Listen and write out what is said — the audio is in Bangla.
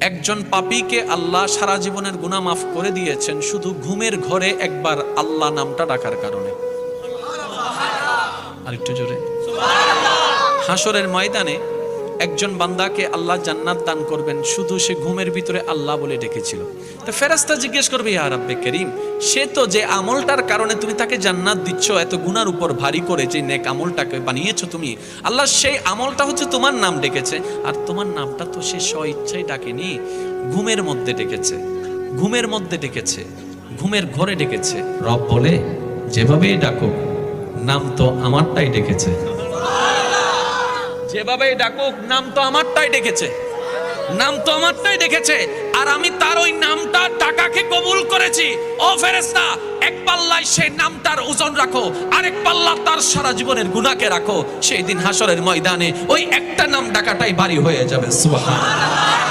একজন পাপীকে আল্লাহ সারা জীবনের গুনাহ মাফ করে দিয়েছেন শুধু ঘুমের ঘরে একবার আল্লাহ নামটা ডাকার কারণে। আরেকটু জোরে। হাসরের ময়দানে একজন বান্দাকে আল্লাহ জান্নাত দান করবেন শুধু সে ঘুমের ভিতরে আল্লাহ বলে ডেকেছিল। তো ফেরেশতা জিজ্ঞেস করবে, ইয়া রাব্বে করিম, সে তো যে আমলটার কারণে তুমি তাকে জান্নাত দিচ্ছ, এত গুনার উপর ভারী করে যে নেক আমলটাকে বানিয়েছো তুমি, আল্লাহ সেই আমলটা হচ্ছে তোমার নাম ডেকেছে, আর তোমার নামটা তো সে স্ব ইচ্ছায় ডাকেনি, ঘুমের মধ্যে ডেকেছে, ঘুমের মধ্যে ডেকেছে, ঘুমের ঘরে ডেকেছে। রব বলে, যেভাবেই ডাকো নাম তো আমারটাই ডেকেছে, যেভাবে ডাকুক নাম তো আমারটাই ডেকেছে, নাম তো আমারটাই ডেকেছে, আর আমি তার ওই নামটা টাকাকে কবুল করেছি। ও ফেরেশতা, এক পাল্লায় সেই নামটার ওজন রাখো, আরেক পাল্লা তার সারা জীবনের গুনাহকে রাখো। সেই দিন হাসরের ময়দানে ওই একটা নাম ডাকাটাই ভারী হয়ে যাবে। সুবহানাল্লাহ।